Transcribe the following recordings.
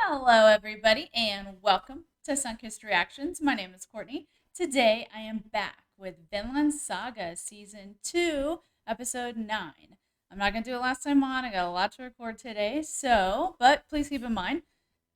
Hello, everybody, and welcome to Sunkissed Reactions. My name is Courtney. Today, I am back with Vinland Saga Season 2, Episode 9. I'm not going to do it last time on. I got a lot to record today, but please keep in mind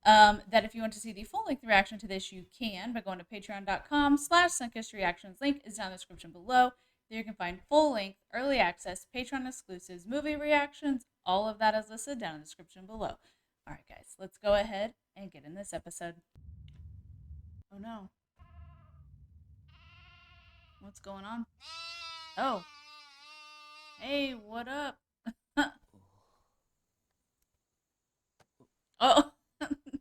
that if you want to see the full-length reaction to this, you can by going to patreon.com/sunkissedreactions. Link is down in the description below. There you can find full-length, early access, Patreon exclusives, movie reactions. All of that is listed down in the description below. All right, guys, let's go ahead and get in this episode. Oh, no. What's going on? Oh. Hey, what up? Oh,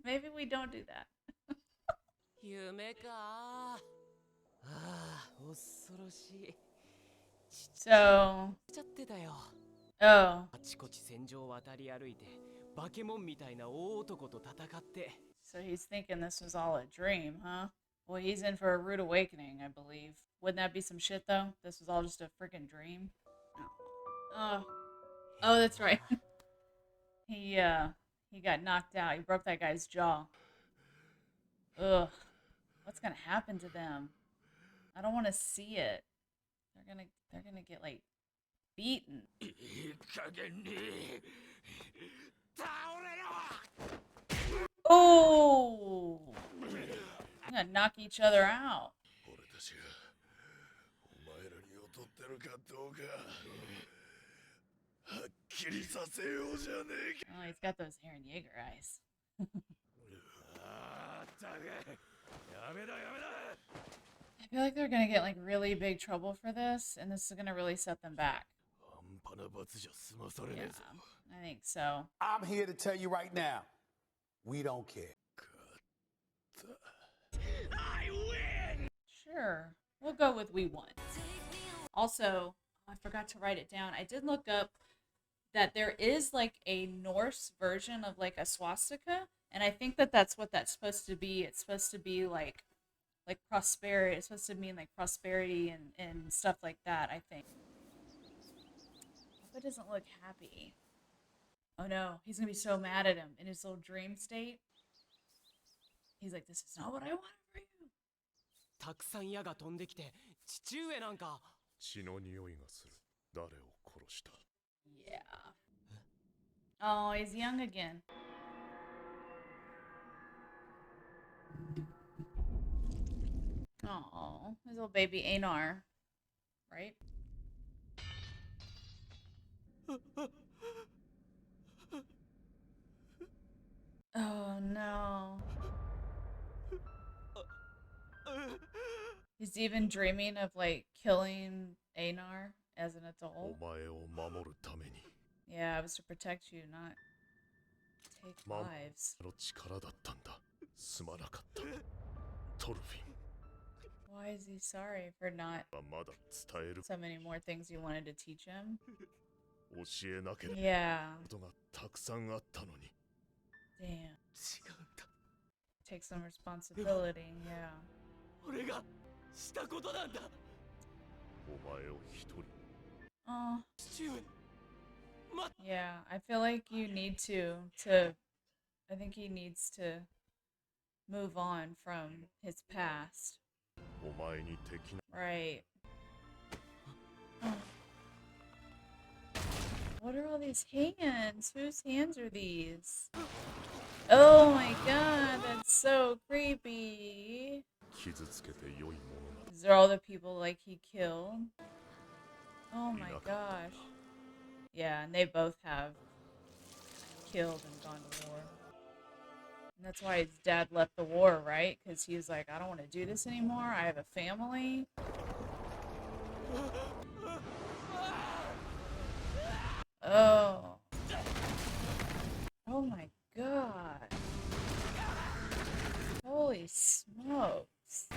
maybe we don't do that. So, oh. So he's thinking this was all a dream, huh? Well, he's in for a rude awakening, I believe. Wouldn't that be some shit, though? This was all just a freaking dream? Oh. Oh, that's right. He got knocked out. He broke that guy's jaw. Ugh. What's gonna happen to them? I don't want to see it. They're gonna get, like, beaten. Oh! They're gonna knock each other out. Oh, he's got those Eren Yeager eyes. I feel like they're gonna get like really big trouble for this, and this is gonna really set them back. Yeah, I think so. I'm here to tell you right now, we don't care. I win! Sure, we'll go with we won. Also, I forgot to write it down. I did look up that there is like a Norse version of like a swastika, and I think that that's what that's supposed to be. It's supposed to be like prosperity. It's supposed to mean like prosperity and stuff like that, I think. Boba doesn't look happy. Oh no, he's gonna be so mad at him in his little dream state. He's like, this is not what I wanted for you. Yeah. Oh, he's young again. Oh, his little baby Einar, right? Oh no. He's even dreaming of like killing Einar as an adult. Yeah, it was to protect you, not take lives. Why is he sorry for not so many more things you wanted to teach him? Yeah. Damn. Take some responsibility, yeah. Oh. Yeah, I feel like you need I think he needs to move on from his past. Right. Oh. What are all these hands? Whose hands are these? Oh my god, that's so creepy. These are all the people like he killed. Oh my gosh. Yeah, and they both have killed and gone to war. And that's why his dad left the war, right? Because he was like, I don't want to do this anymore. I have a family. Oh. Oh my god. Holy smokes. I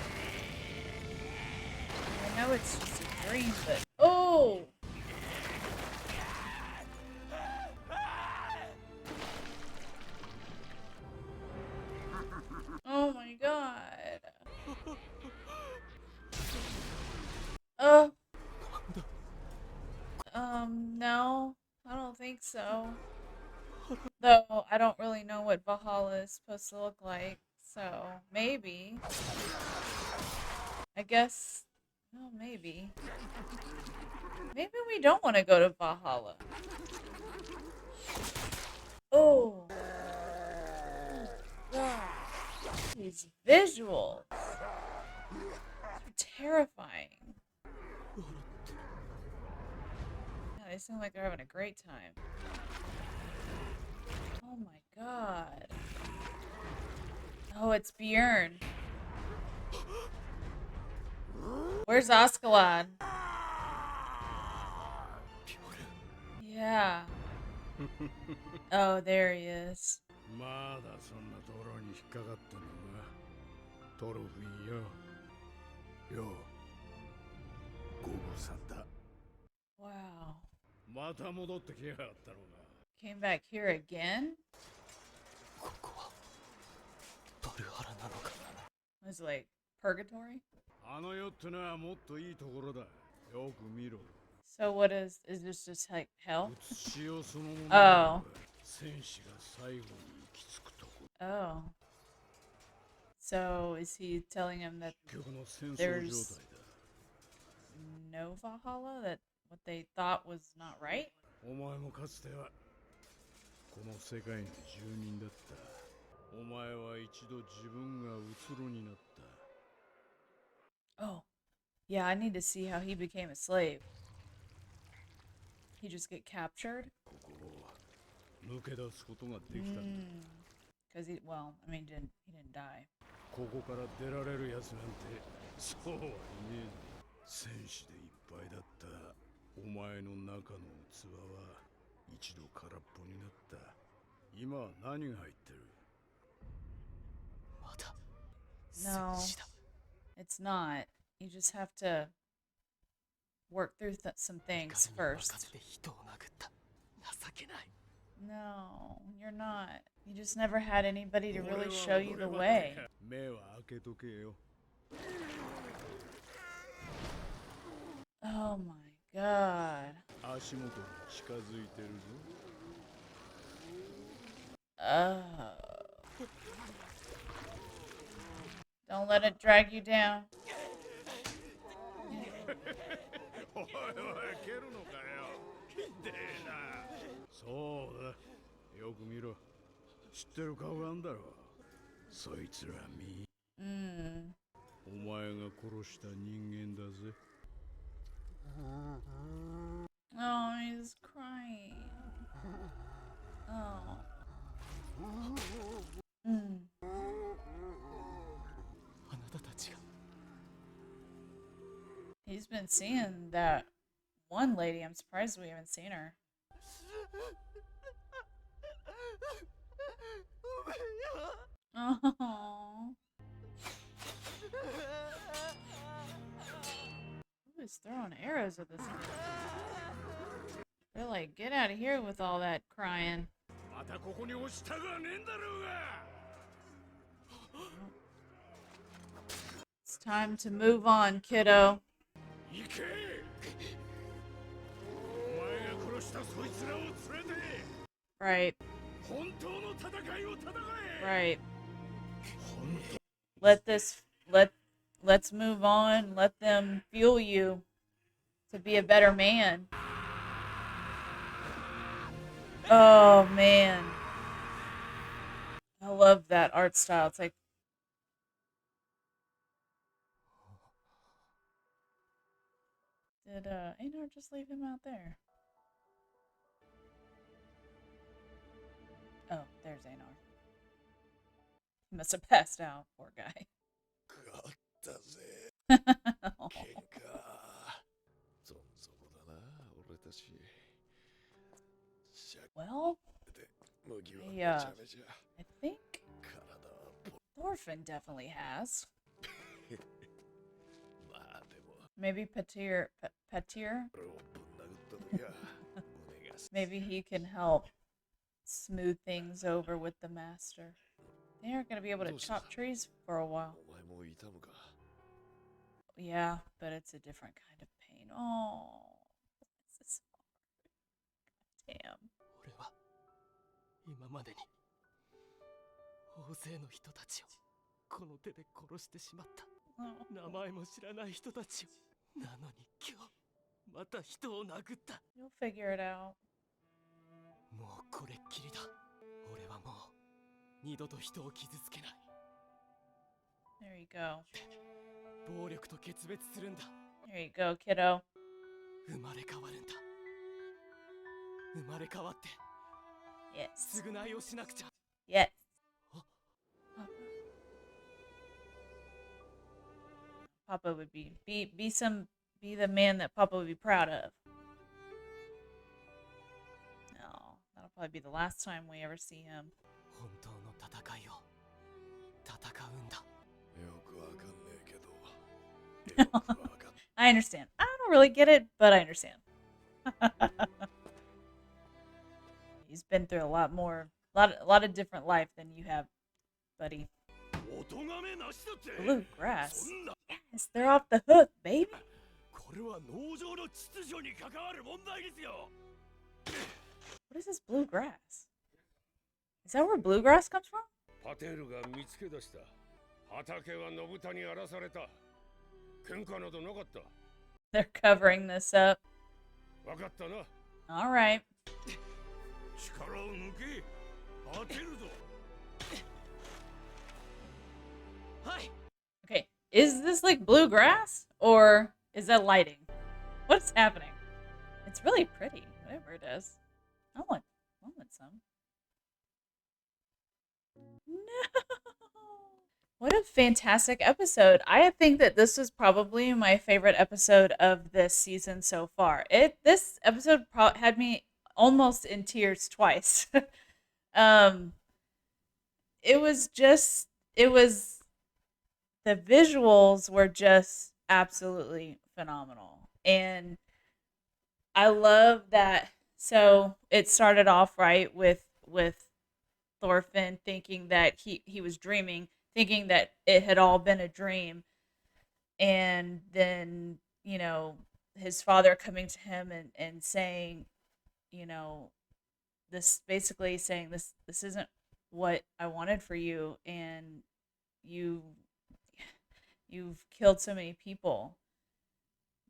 know it's just a dream, but... Oh! Oh my god. Oh. No. I don't think so. Though, I don't really know what Valhalla is supposed to look like, so maybe. I guess, well, maybe. Maybe we don't want to go to Valhalla. Oh. God. These visuals are terrifying. Yeah, they seem like they're having a great time. Oh my god. Oh, it's Bjorn. Where's Askeladd? Yeah. Oh, there he is. Wow. Came back here again? Was it like purgatory? So what is this just like hell? Oh. Oh. So is he telling him that there's no Valhalla? That what they thought was not right? Oh. Yeah, I need to see how he became a slave. He just get captured? Because he, well, I mean, he didn't die. No, it's not. You just have to work through some things first. No, you're not. You just never had anybody to really show you the way. Oh my god. Don't let it drag you down. Oh, he's crying. Oh. He's been seeing that one lady. I'm surprised we haven't seen her. Oh. Who's throwing arrows at this thing? They're like, get out of here with all that crying. It's time to move on, kiddo. Right. Right. Let's move on. Let them fuel you to be a better man. Oh man. I love that art style. It's like did Einar just leave him out there? Oh, there's Einar. He must have passed out, poor guy. Well, I think Thorfinn definitely has. Maybe Patir. Maybe he can help smooth things over with the master. They aren't going to be able to chop trees for a while. Yeah, but it's a different kind of pain. Oh, this is hard. Damn. 大勢の人たちをこの手で殺してしまった。 Oh. 名前も知らない人たちを。なのに今日また人を殴った。 You'll figure it out. もうこれっきりだ。俺はもう二度と人を傷つけない。 There you go. 暴力と決別するんだ。 There you go, kiddo. 生まれ変わるんだ。生まれ変わって Yes. 償いをしなくちゃ。 Yes. Huh? Papa would be the man that Papa would be proud of. No, that'll probably be the last time we ever see him. 本当の戦いを戦うんだ。 よくわかんねえけど。よくわかん I understand. I don't really get it, but I understand. He's been through a lot of different life than you have, buddy. お咎めなしだって。 Bluegrass. そんな Yes, they're off the hook, baby. これは農場の秩序に関わる問題ですよ。 What is this bluegrass? Is that where bluegrass comes from? パテルが見つけ出した。畑は野豚に荒らされた。喧嘩などなかった。 They're covering this up. わかったな。 All right. 力を抜け。当てるぞ。 はい。 Okay, is this like bluegrass or is that lighting? What's happening? It's really pretty, whatever it is. I want some. No. What a fantastic episode. I think that this was probably my favorite episode of this season so far. This episode had me almost in tears twice. It was the visuals were just absolutely phenomenal. And I love that. So it started off right with Thorfinn thinking that he was dreaming, thinking that it had all been a dream. And then, his father coming to him and saying, this basically saying this isn't what I wanted for you, and you've killed so many people.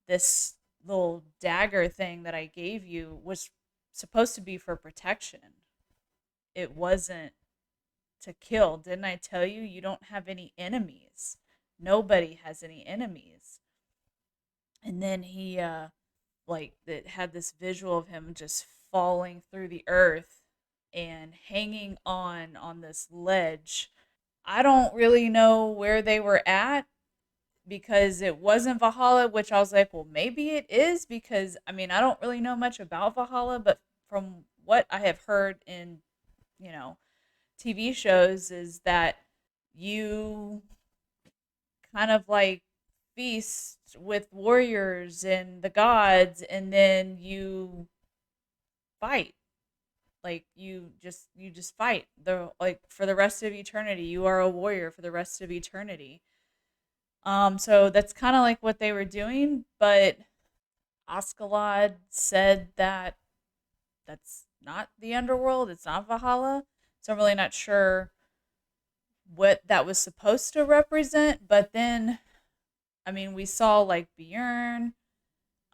This little dagger thing that I gave you was supposed to be for protection. It wasn't to kill. Didn't I tell you you don't have any enemies? Nobody has any enemies. And then he it had this visual of him just falling through the earth and hanging on this ledge. I don't really know where they were at, because it wasn't Valhalla, which I was like, well, maybe it is, because I don't really know much about Valhalla, but from what I have heard in, TV shows, is that you kind of like feast with warriors and the gods, and then you fight. Like you just fight for the rest of eternity. You are a warrior for the rest of eternity. So that's kind of like what they were doing, but Askeladd said that that's not the underworld, it's not Valhalla. So I'm really not sure what that was supposed to represent. But then, we saw like Bjorn.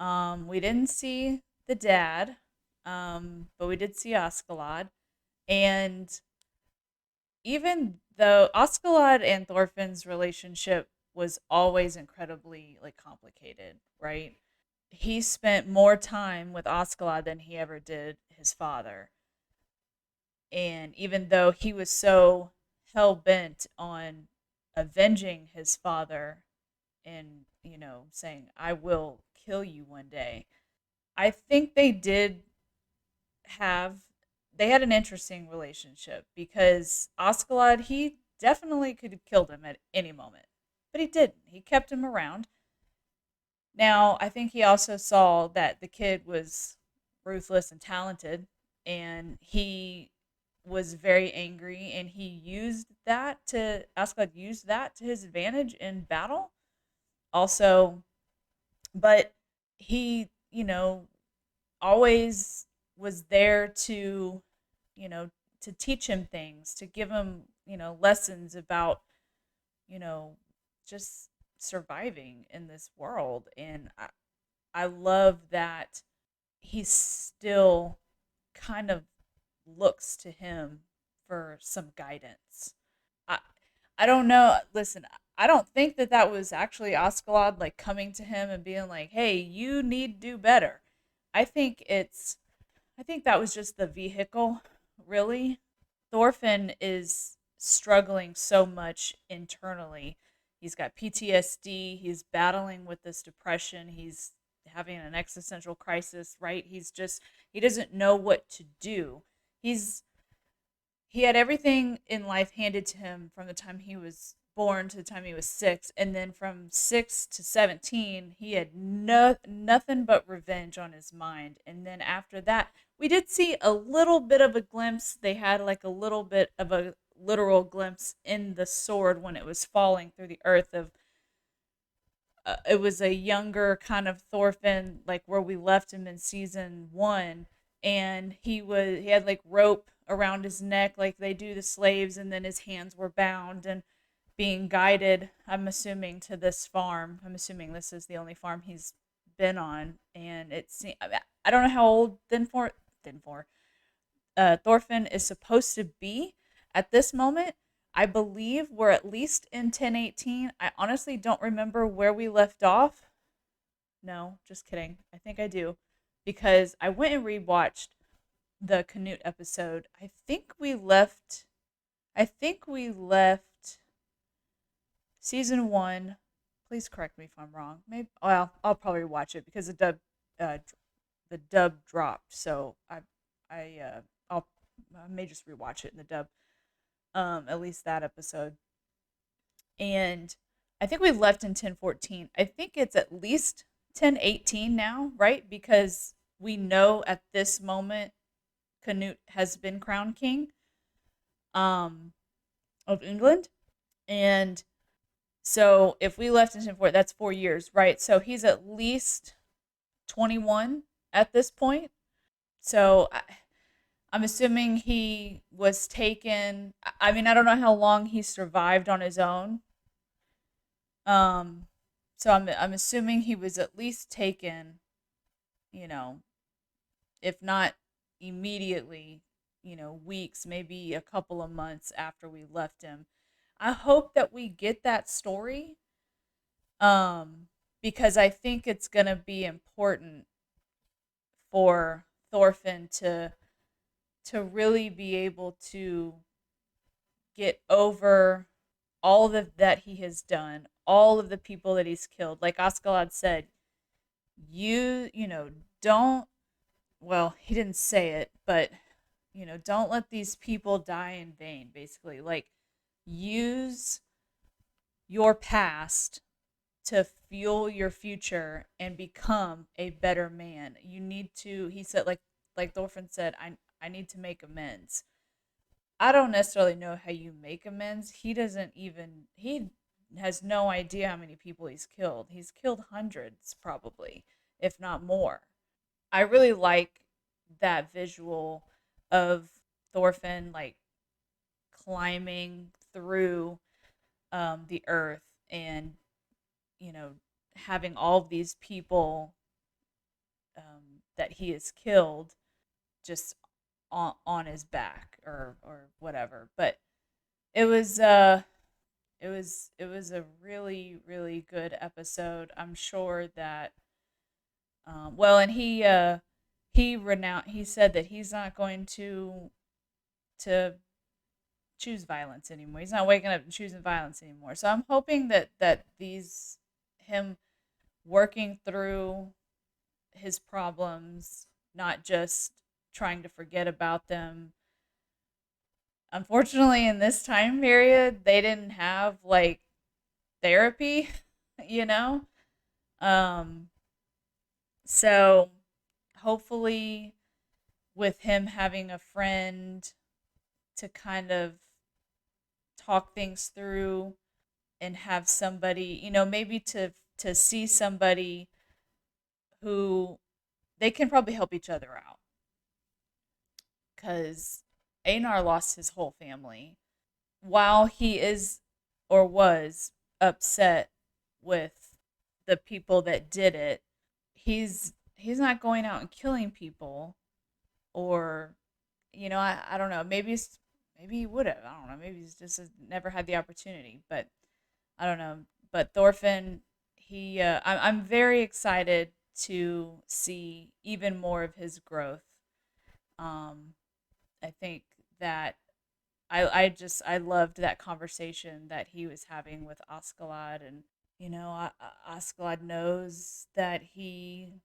We didn't see the dad, but we did see Askeladd. And even though Askeladd and Thorfinn's relationship was always incredibly complicated, right? He spent more time with Askeladd than he ever did his father. And even though he was so hell-bent on avenging his father and, saying, I will kill you one day, I think they had an interesting relationship, because Askeladd, he definitely could have killed him at any moment, but he didn't. He kept him around. Now, I think he also saw that the kid was ruthless and talented, and he was very angry, and Askeladd used that to his advantage in battle also. But he, always was there to, to teach him things, to give him, lessons about, you know, just surviving in this world. And I love that he still kind of looks to him for some guidance. I I don't know. Listen, I don't think that that was actually Askeladd like coming to him and being like, "Hey, you need to do better." I think it's I think that was just the vehicle, really. Thorfinn is struggling so much internally. He's got PTSD, he's battling with this depression, he's having an existential crisis, right? He doesn't know what to do. He's he had everything in life handed to him from the time he was born to the time he was 6, and then from 6 to 17 he had nothing but revenge on his mind. And then after that, we did see a little bit of a glimpse. They had like a little bit of a literal glimpse in the sword when it was falling through the earth of it was a younger kind of Thorfinn, like where we left him in season 1, and he had like rope around his neck like they do the slaves, and then his hands were bound and being guided, I'm assuming, to this farm. I'm assuming this is the only farm he's been on, and I don't know how old Thorfinn is supposed to be at this moment. I believe we're at least in 1018. I honestly don't remember where we left off. No, just kidding. I think I do, because I went and rewatched the Canute episode. I think we left season 1. Please correct me if I'm wrong. Maybe, well, I'll probably watch it because uh, the dub dropped. So I may just rewatch it in the dub. At least that episode. And I think we left in 1014. I think it's at least 1018 now, right? Because we know at this moment Canute has been crowned king um, of England. And so if we left in 1014, that's 4 years, right? So he's at least 21 at this point. So I'm assuming he was taken. I mean, I don't know how long he survived on his own. Um, so I'm assuming he was at least taken, you know, if not immediately, weeks, maybe a couple of months after we left him. I hope that we get that story, um, because I think it's gonna be important for Thorfinn to really be able to get over all of that he has done, all of the people that he's killed. Like Askeladd said, you know, don't, well, he didn't say it, but, don't let these people die in vain, basically. Like, use your past to fuel your future and become a better man. You need to, he said, like Thorfinn said, I need to make amends. I don't necessarily know how you make amends. He has no idea how many people he's killed. He's killed hundreds, probably, if not more. I really like that visual of Thorfinn, like, climbing through the earth and, you know, having all of these people that he has killed just on his back or whatever. But it was it was a really really good episode. I'm sure that well, and he said that he's not going to choose violence anymore. He's not waking up and choosing violence anymore. So I'm hoping that these him working through his problems, not just trying to forget about them. Unfortunately, in this time period, they didn't have like therapy, you know? Um, so hopefully, with him having a friend to kind of talk things through and have somebody, maybe to see somebody who they can probably help each other out, because Einar lost his whole family. while he is or was upset with the people that did it, he's not going out and killing people, or I don't know, maybe he would have, I don't know, maybe he's just has never had the opportunity, but I don't know. But Thorfinn, I'm very excited to see even more of his growth. um I think that I loved that conversation that he was having with Askeladd. And Askeladd knows that his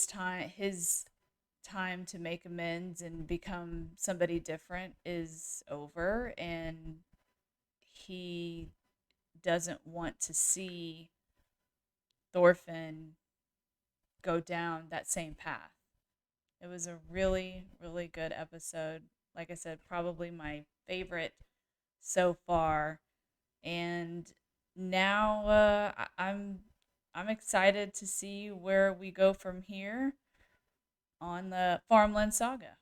time to make amends and become somebody different is over, and he doesn't want to see Thorfinn go down that same path. It was a really, really good episode. Like I said, probably my favorite so far. And now I'm excited to see where we go from here on the Farmland Saga.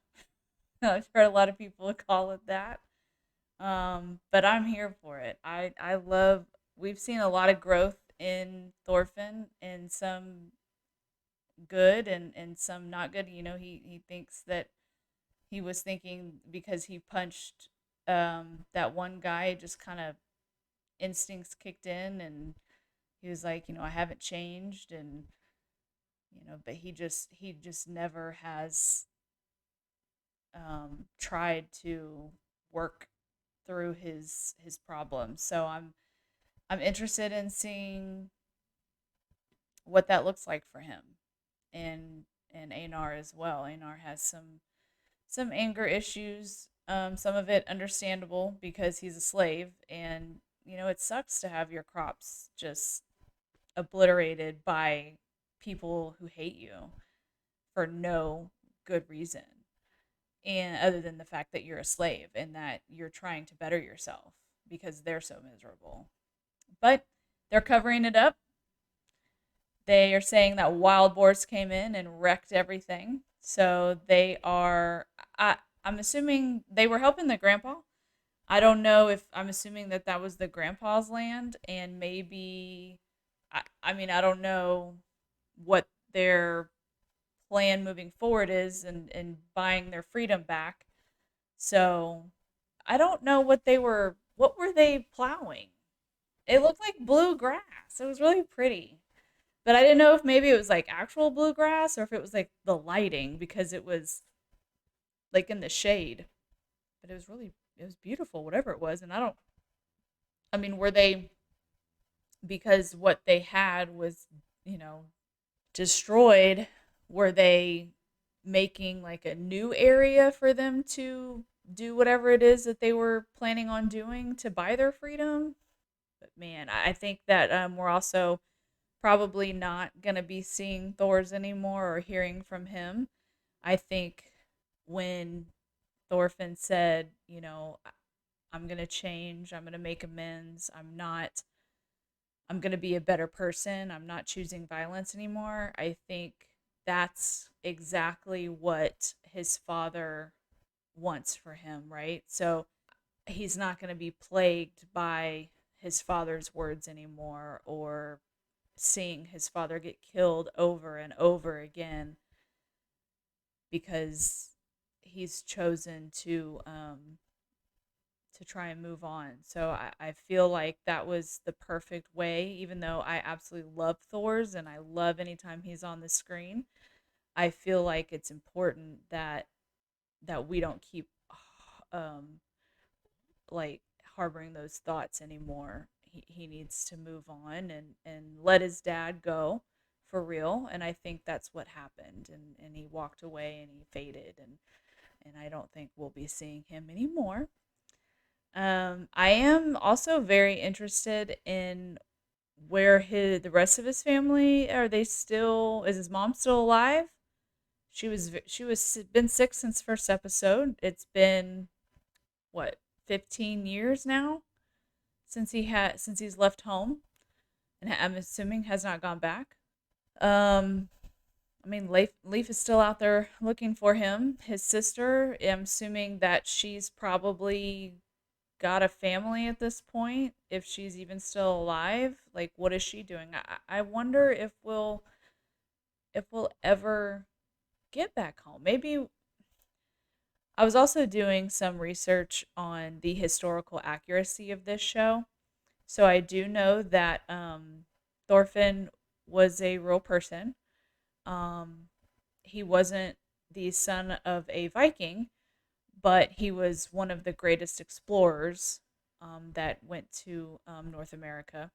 I've heard a lot of people call it that, but I'm here for it. I love. We've seen a lot of growth in Thorfinn, and some good and some not good. He thinks that he was thinking because he punched that one guy, just kind of instincts kicked in, and he was like, I haven't changed, and but he just never has tried to work through his problems. So I'm interested in seeing what that looks like for him, and Anar as well. Anar has some anger issues. Some of it understandable because he's a slave, and it sucks to have your crops just obliterated by people who hate you for no good reason, and other than the fact that you're a slave and that you're trying to better yourself because they're so miserable. But they're covering it up. They are saying that wild boars came in and wrecked everything. So they are. I'm assuming they were helping the grandpa. I don't know if I'm assuming that that was the grandpa's land, and maybe. I mean, I don't know what their plan moving forward is, and buying their freedom back. So I don't know what they were. What were they plowing? It looked like blue grass. It was really pretty. But I didn't know if maybe it was like actual bluegrass or if it was like the lighting because it was like in the shade. But it was beautiful, whatever it was. And I mean, were they, because what they had was, you know, destroyed, were they making like a new area for them to do whatever it is that they were planning on doing to buy their freedom? But man, I think that we're also probably not going to be seeing Thor's anymore or hearing from him. I think when Thorfinn said, I'm going to change, I'm going to make amends, I'm going to be a better person, I'm not choosing violence anymore, I think that's exactly what his father wants for him, right? So he's not going to be plagued by his father's words anymore, or seeing his father get killed over and over again because he's chosen to try and move on. So I feel like that was the perfect way, even though I absolutely love Thor's and I love anytime he's on the screen. I feel like it's important that we don't keep um like harboring those thoughts anymore. He needs to move on and let his dad go for real. And I think that's what happened. And he walked away and he faded, and I don't think we'll be seeing him anymore. I am also very interested in where the rest of his family, are they still, is his mom still alive? She was been sick since first episode. It's been what, 15 years now since he's left home, and I'm assuming has not gone back. Um, I mean, Leaf is still out there looking for him. His sister, I'm assuming that she's probably got a family at this point, if she's even still alive. Like, what is she doing? I wonder if we'll ever get back home. Maybe I was also doing some research on the historical accuracy of this show. So I do know that Thorfinn was a real person. Um, he wasn't the son of a Viking, but he was one of the greatest explorers that went to North America.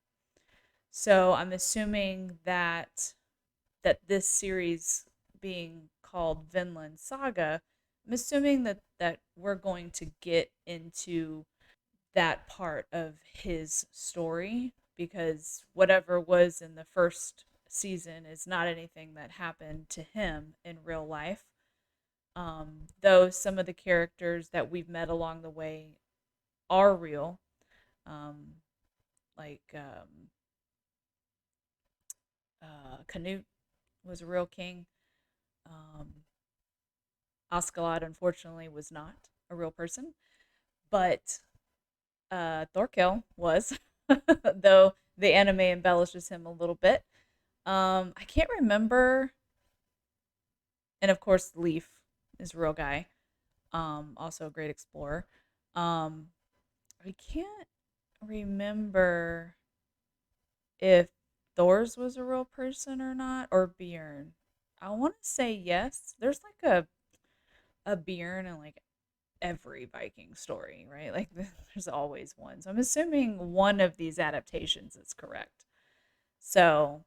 So I'm assuming that this series being called Vinland Saga, I'm assuming that we're going to get into that part of his story, because whatever was in the first season is not anything that happened to him in real life. Though some of the characters that we've met along the way are real, um, like Canute was a real king. Um, Askeladd, unfortunately, was not a real person, but Thorkill was, though the anime embellishes him a little bit. I can't remember, and of course, Leaf is a real guy. Also a great explorer. Um, I can't remember if Thor's was a real person or not, or Bjorn. I want to say yes. There's like a Bjorn in like every Viking story, right? Like there's always one. So I'm assuming one of these adaptations is correct. So,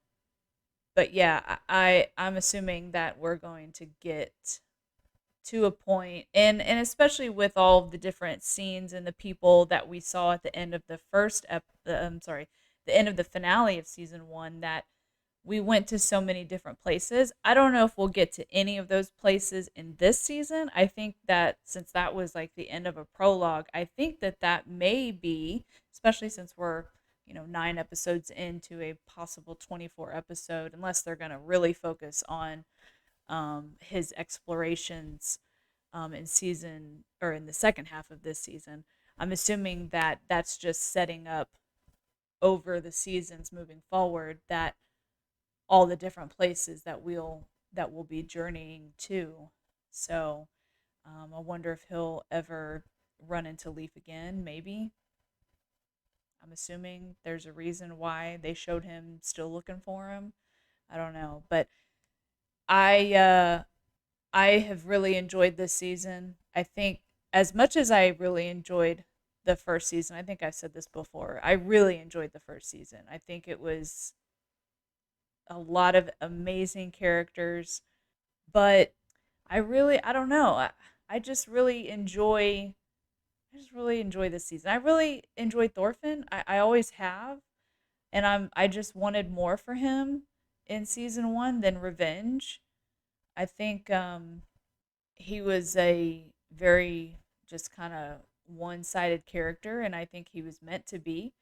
but yeah, I'm assuming that we're going to get to a point, and especially with all of the different scenes and the people that we saw at the end of the I'm sorry, the end of the finale of season 1, that we went to so many different places. I don't know if we'll get to any of those places in this season. I think that since that was like the end of a prologue, I think that that may be, especially since we're 9 episodes into a possible 24 episode, unless they're going to really focus on his explorations in season, or in the second half of this season. I'm assuming that that's just setting up over the seasons moving forward, that all the different places that we'll be journeying to. So I wonder if he'll ever run into Leaf again. Maybe. I'm assuming there's a reason why they showed him still looking for him. I don't know, but I I have really enjoyed this season. I think as much as I really enjoyed the first season, I think I've said this before. I really enjoyed the first season. I think it was a lot of amazing characters, but I don't know. I just really enjoy this season. I really enjoyed Thorfinn. I always have, and I just wanted more for him in season 1 than revenge. I think he was a very just kind of one-sided character, and I think he was meant to be.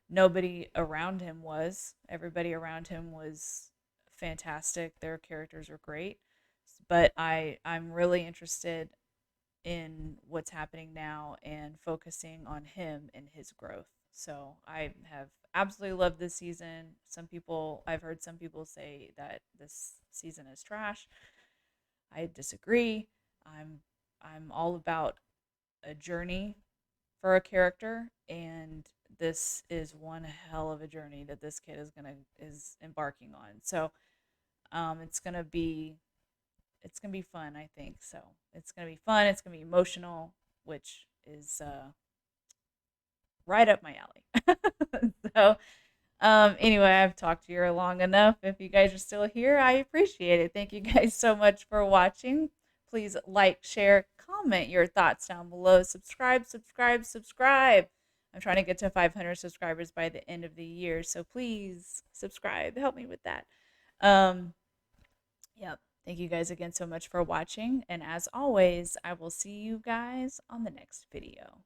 Nobody around him was. Everybody around him was fantastic. Their characters are great. But I'm really interested in what's happening now and focusing on him and his growth. So I have absolutely loved this season. I've heard some people say that this season is trash. I disagree. I'm I'm all about a journey for a character, and this is one hell of a journey that this kid is embarking on. So it's gonna be fun, I think. So it's gonna be fun, it's gonna be emotional, which is right up my alley. So anyway, I've talked to you long enough. If you guys are still here, I appreciate it. Thank you guys so much for watching. Please like, share, comment your thoughts down below. Subscribe, subscribe, subscribe. I'm trying to get to 500 subscribers by the end of the year, so please subscribe. Help me with that. Um, yep. Thank you guys again so much for watching. And as always, I will see you guys on the next video.